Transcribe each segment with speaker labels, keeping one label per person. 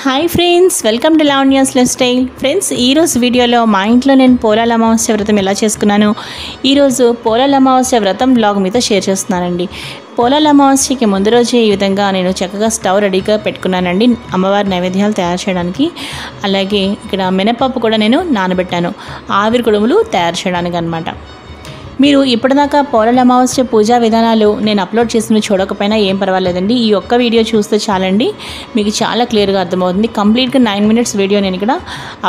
Speaker 1: Hi friends, welcome to Lavanya's life style. Friends, ఈరోజు వీడియోలో మా ఇంట్లో నేను పోలాల అమావాస్య వ్రతం ఎలా చేసుకున్నాను, ఈరోజు పోలాల అమావాస్య వ్రతం బ్లాగ్ మీతో షేర్ చేస్తున్నానండి. పోలాల అమావాస్యకి ముందు రోజే ఈ విధంగా నేను చక్కగా స్టవ్ రెడీగా పెట్టుకున్నానండి అమ్మవారి నైవేద్యాలు తయారు చేయడానికి. అలాగే ఇక్కడ మినపప్పు కూడా నేను నానబెట్టాను ఆవిరి కుడుములు తయారు చేయడానికి అనమాట. మీరు ఇప్పటిదాకా పోలాల అమావాస్య పూజా విధానాలు నేను అప్లోడ్ చేసినవి చూడకపోయినా ఏం పర్వాలేదండి. ఈ ఒక్క వీడియో చూస్తే చాలండి, మీకు చాలా క్లియర్గా అర్థమవుతుంది. కంప్లీట్గా 9 minutes వీడియో నేను ఇక్కడ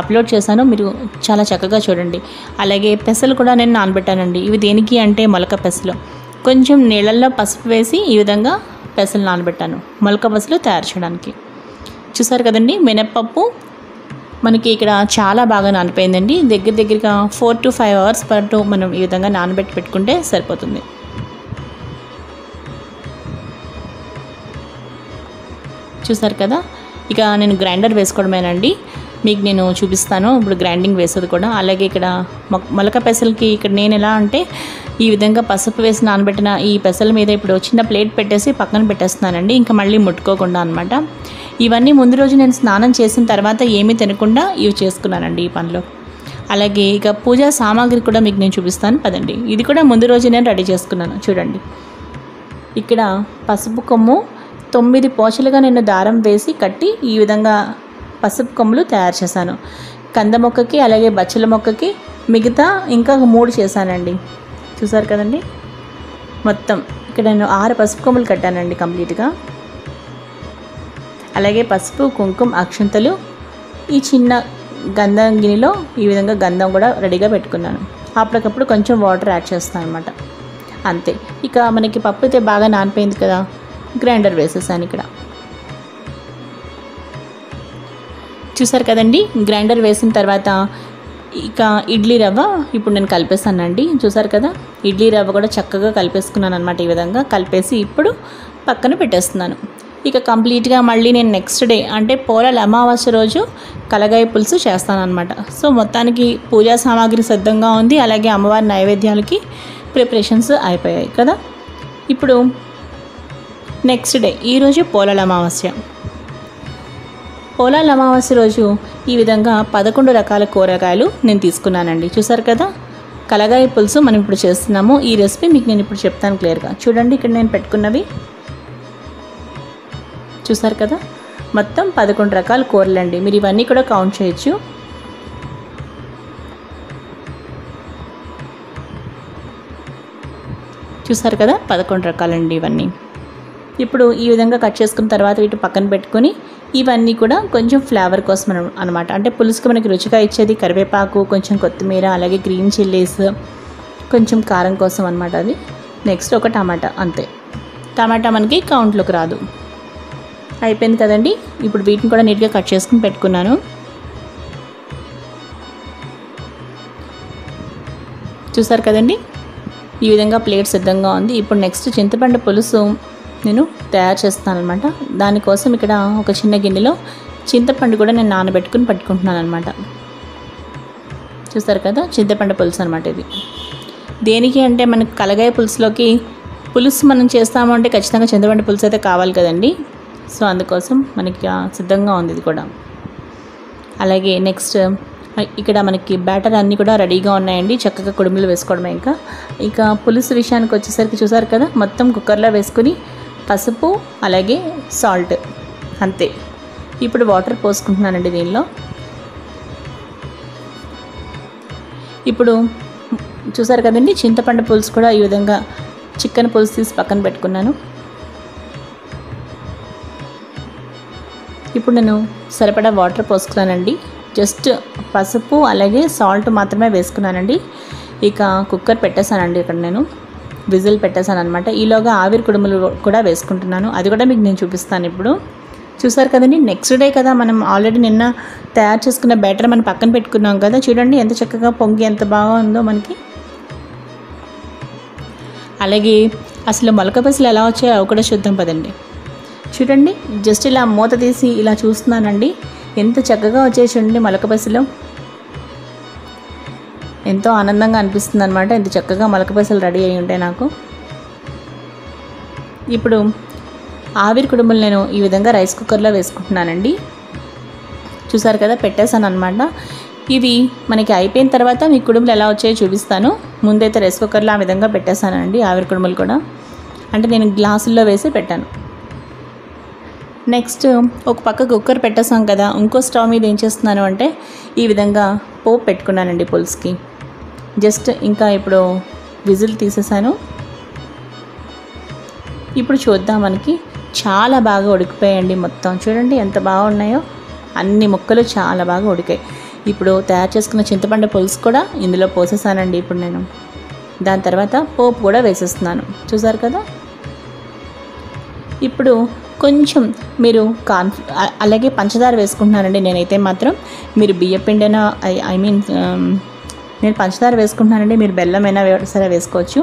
Speaker 1: అప్లోడ్ చేశాను, మీరు చాలా చక్కగా చూడండి. అలాగే పెసలు కూడా నేను నానబెట్టానండి. ఇవి దేనికి అంటే మొలక పెసలు. కొంచెం నీళ్ళల్లో పసుపు వేసి ఈ విధంగా పెసలు నానబెట్టాను మొలక పెసలు తయారు చేయడానికి. చూసారు కదండి, మినప్పప్పు మనకి ఇక్కడ చాలా బాగా నానిపోయిందండి. దగ్గరగా 4 to 5 hours పాటు మనం ఈ విధంగా నానబెట్టి పెట్టుకుంటే సరిపోతుంది. చూసారు కదా, ఇక నేను గ్రైండర్ వేసుకోవడమేనండి. మీకు నేను చూపిస్తాను ఇప్పుడు గ్రైండింగ్ వేసేది కూడా. అలాగే ఇక్కడ మొలక పెసలకి ఇక్కడ నేను ఎలా అంటే ఈ విధంగా పసుపు వేసి నానబెట్టిన ఈ పెసల మీద ఇప్పుడు చిన్న ప్లేట్ పెట్టేసి పక్కన పెట్టేస్తున్నానండి, ఇంకా మళ్ళీ ముట్టుకోకుండా అనమాట. ఇవన్నీ ముందు రోజు నేను స్నానం చేసిన తర్వాత ఏమీ తినకుండా ఇవి చేసుకున్నానండి ఈ పనిలో. అలాగే ఇక పూజా సామాగ్రి కూడా మీకు నేను చూపిస్తాను పదండి. ఇది కూడా ముందు రోజు నేను రెడీ చేసుకున్నాను. చూడండి, ఇక్కడ పసుపు కొమ్ము 9 పోచలుగా నేను దారం వేసి కట్టి ఈ విధంగా పసుపు కొమ్ములు తయారు చేశాను. కంద మొక్కకి అలాగే బచ్చల మొక్కకి మిగతా ఇంకా 3 చేశానండి. చూసారు కదండి, మొత్తం ఇక్కడ నేను 6 పసుపు కొమ్ములు కట్టానండి కంప్లీట్గా. అలాగే పసుపు, కుంకుమ, అక్షంతలు ఈ చిన్న గంధం గిన్నెలో ఈ విధంగా గంధం కూడా రెడీగా పెట్టుకున్నాను. అప్పటికప్పుడు కొంచెం వాటర్ యాడ్ చేస్తాను అనమాట, అంతే. ఇక మనకి పప్పు అయితే బాగా నానిపోయింది కదా, గ్రైండర్ వేసేసాను ఇక్కడ. చూసారు కదండి, గ్రైండర్ వేసిన తర్వాత ఇక ఇడ్లీ రవ్వ ఇప్పుడు నేను కలిపేసానండి. చూసారు కదా, ఇడ్లీ రవ్వ కూడా చక్కగా కలిపేసుకున్నాను అనమాట. ఈ విధంగా కలిపేసి ఇప్పుడు పక్కన పెట్టేస్తున్నాను. ఇక కంప్లీట్గా మళ్ళీ నేను నెక్స్ట్ డే అంటే పోలాల అమావాస్య రోజు కలగాయ పులుసు చేస్తాను అనమాట. సో మొత్తానికి పూజా సామాగ్రి సిద్ధంగా ఉంది, అలాగే అమ్మవారి నైవేద్యాలకి ప్రిపరేషన్స్ అయిపోయాయి కదా. ఇప్పుడు నెక్స్ట్ డే ఈరోజు పోలాల అమావాస్య. పోలాల అమావాస్య రోజు ఈ విధంగా 11 రకాల కూరగాయలు నేను తీసుకున్నానండి. చూసారు కదా, కలగాయ పులుసు మనం ఇప్పుడు చేస్తున్నాము. ఈ రెసిపీ మీకు నేను ఇప్పుడు చెప్తాను క్లియర్గా. చూడండి, ఇక్కడ నేను పెట్టుకున్నవి చూసారు కదా, మొత్తం 11 రకాల కూరలండి. మీరు ఇవన్నీ కూడా కౌంట్ చేయొచ్చు. చూసారు కదా, 11 రకాలండి ఇవన్నీ. ఇప్పుడు ఈ విధంగా కట్ చేసుకున్న తర్వాత వీటి పక్కన పెట్టుకొని ఇవన్నీ కూడా కొంచెం ఫ్లేవర్ కోసం అనమాట. అంటే పులుసుకి మనకి రుచిగా ఇచ్చేది కరివేపాకు, కొంచెం కొత్తిమీర, అలాగే గ్రీన్ చిల్లీస్, కొంచెం కారం కోసం అనమాట అది. నెక్స్ట్ ఒక టమాటా, అంతే. టమాటా మనకి కౌంట్లోకి రాదు. అయిపోయింది కదండి. ఇప్పుడు వీటిని కూడా నీట్గా కట్ చేసుకుని పెట్టుకున్నాను. చూసారు కదండి, ఈ విధంగా ప్లేట్ సిద్ధంగా ఉంది. ఇప్పుడు నెక్స్ట్ చింతపండు పులుసు నేను తయారు చేస్తాను అనమాట. దానికోసం ఇక్కడ ఒక చిన్న గిన్నెలో చింతపండు కూడా నేను నానబెట్టుకుని పట్టుకుంటున్నాను అనమాట. చూసారు కదా, చింతపండు పులుసు అనమాట ఇది. దేనికి అంటే మనకి కలగాయ పులుసులోకి పులుసు మనం చేస్తాము అంటే ఖచ్చితంగా చింతపండు పులుసు అయితే కావాలి కదండి. సో అందుకోసం మనకి సిద్ధంగా ఉంది ఇది కూడా. అలాగే నెక్స్ట్ ఇక్కడ మనకి బ్యాటర్ అన్నీ కూడా రెడీగా ఉన్నాయండి, చక్కగా కుడుములు వేసుకోవడమే. ఇంకా పులుసు విషయానికి వచ్చేసరికి చూసారు కదా, మొత్తం కుక్కర్లో వేసుకుని పసుపు అలాగే సాల్ట్, అంతే. ఇప్పుడు వాటర్ పోసుకుంటున్నానండి దీనిలో. ఇప్పుడు చూసారు కదండి, చింతపండు పులుసు కూడా ఈ విధంగా చికెన్ పులుసు తీసి పక్కన పెట్టుకున్నాను. ఇప్పుడు నేను సరిపడా వాటర్ పోసుకున్నానండి. జస్ట్ పసుపు అలాగే సాల్ట్ మాత్రమే వేసుకున్నానండి. ఇక కుక్కర్ పెట్టేశానండి, ఇక్కడ నేను విజిల్ పెట్టేశాను అనమాట. ఈలోగా ఆవిరి కుడుములు కూడా వేసుకుంటున్నాను, అది కూడా మీకు నేను చూపిస్తాను ఇప్పుడు. చూసారు కదండి, నెక్స్ట్ డే కదా మనం ఆల్రెడీ నిన్న తయారు చేసుకున్న బ్యాటర్ మనం పక్కన పెట్టుకున్నాం కదా. చూడండి ఎంత చక్కగా పొంగి ఎంత బాగా ఉందో మనకి. అలాగే అసలు మొలక పెసలు ఎలా వచ్చాయో అవి కూడా చూద్దాం పదండి. చూడండి, జస్ట్ ఇలా మూత తీసి ఇలా చూస్తున్నానండి, ఎంత చక్కగా వచ్చాయి చూడండి మొలక పెసలు. ఎంతో ఆనందంగా అనిపిస్తుంది అనమాట, ఎంత చక్కగా మొలక పెసలు రెడీ అయి ఉంటాయి నాకు. ఇప్పుడు ఆవిరి కుడుములు నేను ఈ విధంగా రైస్ కుక్కర్లో వేసుకుంటున్నానండి. చూసారు కదా, పెట్టేశాను అనమాట. ఇవి మనకి అయిపోయిన తర్వాత మీ కుడుములు ఎలా వచ్చాయో చూపిస్తాను. ముందైతే రైస్ కుక్కర్లో ఆ విధంగా పెట్టేశానండి ఆవిరి కుడుములు కూడా. అంటే నేను గ్లాసుల్లో వేసి పెట్టాను. నెక్స్ట్ ఒక పక్క కుక్కర్ పెట్టేసాం కదా, ఇంకో స్టవ్ మీద ఏం చేస్తున్నాను అంటే ఈ విధంగా పోపు పెట్టుకున్నానండి పులుసుకి. జస్ట్ ఇంకా ఇప్పుడు విజిల్ తీసేసాను. ఇప్పుడు చూద్దాం, మనకి చాలా బాగా ఉడికిపోయాయండి మొత్తం. చూడండి ఎంత బాగున్నాయో, అన్ని ముక్కలు చాలా బాగా ఉడికాయి. ఇప్పుడు తయారు చేసుకున్న చింతపండు పులుసు కూడా ఇందులో పోసేసానండి ఇప్పుడు నేను. దాని తర్వాత పోపు కూడా వేసేస్తున్నాను, చూసారు కదా. ఇప్పుడు కొంచెం మీరు అలాగే పంచదార వేసుకుంటున్నానండి నేనైతే మాత్రం. మీరు బియ్యపిండైనా నేను పంచదార వేసుకుంటున్నానండి, మీరు బెల్లమైనా సరే వేసుకోవచ్చు.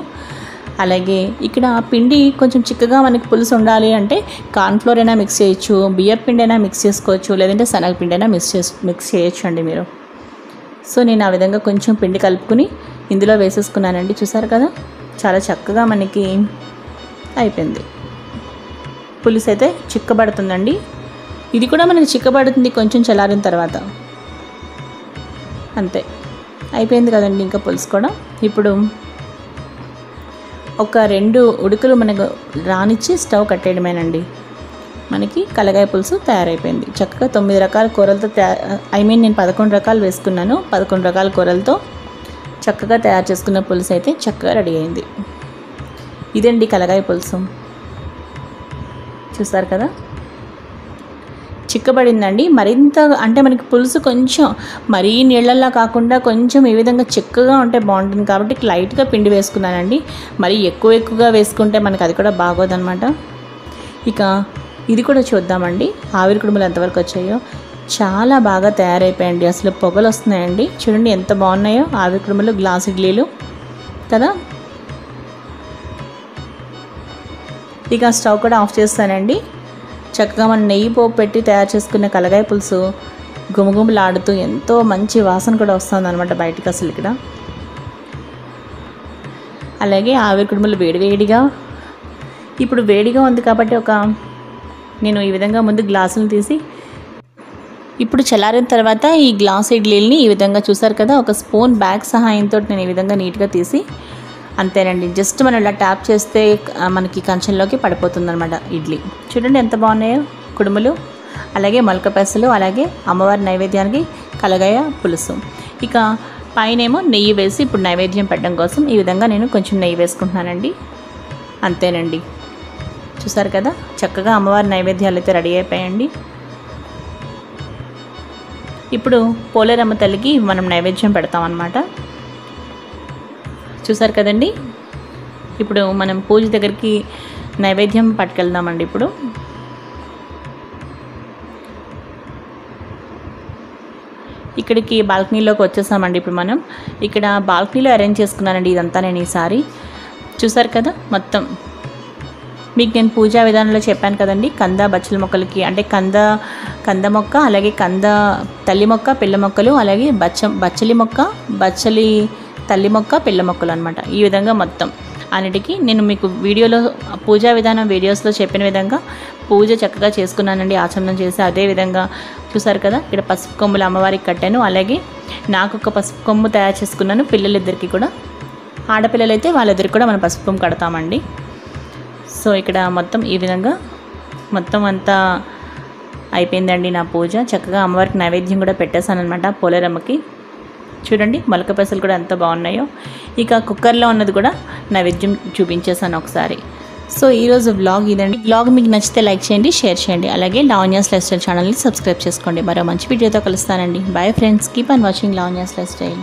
Speaker 1: అలాగే ఇక్కడ పిండి కొంచెం చిక్కగా మనకి పులుసు ఉండాలి అంటే కార్న్ఫ్లోర్ అయినా మిక్స్ చేయొచ్చు, బియ్యపిండి అయినా మిక్స్ చేసుకోవచ్చు, లేదంటే శనగపిండి అయినా మిక్స్ చేయొచ్చు అండి మీరు. సో నేను ఆ విధంగా కొంచెం పిండి కలుపుకుని ఇందులో వేసేసుకున్నానండి. చూసారు కదా, చాలా చక్కగా మనకి అయిపోయింది. పులుసు అయితే చిక్కబడుతుందండి. ఇది కూడా మనకి చిక్కబడుతుంది కొంచెం చల్లారిన తర్వాత. అంతే, అయిపోయింది కదండి ఇంకా పులుసు కూడా. ఇప్పుడు ఒక 2 ఉడుకులు మనకు రానిచ్చి స్టవ్ కట్టేయడమేనండి. మనకి కలగాయ పులుసు తయారైపోయింది. చక్కగా 9 రకాల కూరలతో నేను 11 రకాలు వేసుకున్నాను. 11 రకాల కూరలతో చక్కగా తయారు చేసుకున్న పులుసు అయితే చక్కగా రెడీ అయింది. ఇదండి కలగాయ పులుసు. చూసారు కదా, చిక్కబడిందండి. మరింత అంటే మనకి పులుసు కొంచెం మరీ నీళ్ళల్లా కాకుండా కొంచెం ఈ విధంగా చిక్కగా ఉంటే బాగుంటుంది కాబట్టి లైట్గా పిండి వేసుకున్నానండి. మరి ఎక్కువగా వేసుకుంటే మనకి అది కూడా బాగోదన్నమాట. ఇక ఇది కూడా చూద్దామండి, ఆవిరి కుడుములు ఎంతవరకు వచ్చాయో. చాలా బాగా తయారైపోయాయండి, అసలు పొగలు వస్తున్నాయండి. చూడండి ఎంత బాగున్నాయో ఆవిరి కుడుములు, గ్లాస్ ఇడ్లీలు కదా. ఇక స్టవ్ కూడా ఆఫ్ చేస్తానండి. చక్కగా మనం నెయ్యి పోపు పెట్టి తయారు చేసుకున్న కలగాయ పులుసు గుమగుమలాడుతూ ఎంతో మంచి వాసన కూడా వస్తుంది అనమాట బయటికి అసలు ఇక్కడ. అలాగే ఆవిరి కుడుములు వేడివేడిగా, ఇప్పుడు వేడిగా ఉంది కాబట్టి నేను ఈ విధంగా ముందు గ్లాసులు తీసి, ఇప్పుడు చల్లారిన తర్వాత ఈ గ్లాస్ ఇడ్లీని ఈ విధంగా చూసారు కదా, ఒక స్పూన్ బ్యాగ్ సహాయంతో నేను ఈ విధంగా నీట్గా తీసి, అంతేనండి, జస్ట్ మనం ఇలా ట్యాప్ చేస్తే మనకి కంచంలోకి పడిపోతుంది అనమాట ఇడ్లీ. చూడండి ఎంత బాగున్నాయో కుడుములు, అలాగే మొలక పెసలు, అలాగే అమ్మవారి నైవేద్యానికి కలగాయ పులుసు. ఇక పైనేమో నెయ్యి వేసి ఇప్పుడు నైవేద్యం పెట్టడం కోసం ఈ విధంగా నేను కొంచెం నెయ్యి వేసుకుంటున్నానండి. అంతేనండి, చూసారు కదా, చక్కగా అమ్మవారి నైవేద్యాలు అయితే రెడీ అయిపోయాయండి. ఇప్పుడు పోలేరమ్మ తల్లికి మనం నైవేద్యం పెడతాం అన్నమాట. చూసారు కదండి, ఇప్పుడు మనం పూజ దగ్గరికి నైవేద్యం పట్టుకెళ్దామండి. ఇప్పుడు ఇక్కడికి బాల్కనీలోకి వచ్చేసామండి. ఇప్పుడు మనం ఇక్కడ బాల్కనీలో అరేంజ్ చేసుకున్నానండి ఇదంతా నేను ఈసారి. చూసారు కదా, మొత్తం మీకు నేను పూజా విధానంలో చెప్పాను కదండి. కంద బచ్చలి మొక్కలకి అంటే కంద మొక్క, అలాగే కంద తల్లి మొక్క, పిల్ల మొక్కలు, అలాగే బచ్చలి మొక్క, బచ్చలి తల్లి మొక్క, పిల్ల మొక్కలు అనమాట. ఈ విధంగా మొత్తం అన్నిటికీ నేను మీకు వీడియోలో పూజా విధానం వీడియోస్లో చెప్పిన విధంగా పూజ చక్కగా చేసుకున్నానండి, ఆచమనం చేసి. అదేవిధంగా చూసారు కదా, ఇక్కడ పసుపు కొమ్ములు అమ్మవారికి కట్టాను. అలాగే నాకు ఒక పసుపు కొమ్ము తయారు చేసుకున్నాను. పిల్లలిద్దరికి కూడా, ఆడపిల్లలైతే వాళ్ళిద్దరికి కూడా మనం పసుపు కొమ్ము కడతామండి. సో ఇక్కడ మొత్తం ఈ విధంగా మొత్తం అంతా అయిపోయిందండి నా పూజ. చక్కగా అమ్మవారికి నైవేద్యం కూడా పెట్టేశాను అనమాట పోలేరమ్మకి. చూడండి మొలక పెసలు కూడా ఎంత బాగున్నాయో. ఇక కుక్కర్లో ఉన్నది కూడా నైవేద్యం చూపించేసాను ఒకసారి. సో ఈరోజు వ్లాగ్ ఇదండి. వ్లాగ్ మీకు నచ్చితే లైక్ చేయండి, షేర్ చేయండి, అలాగే లావణ్యాస్ లైఫ్ స్టైల్ ఛానల్ని సబ్స్క్రైబ్ చేసుకోండి. మరో మంచి వీడియోతో కలుస్తానండి. Bye friends, keep on watching Lavanya's life style.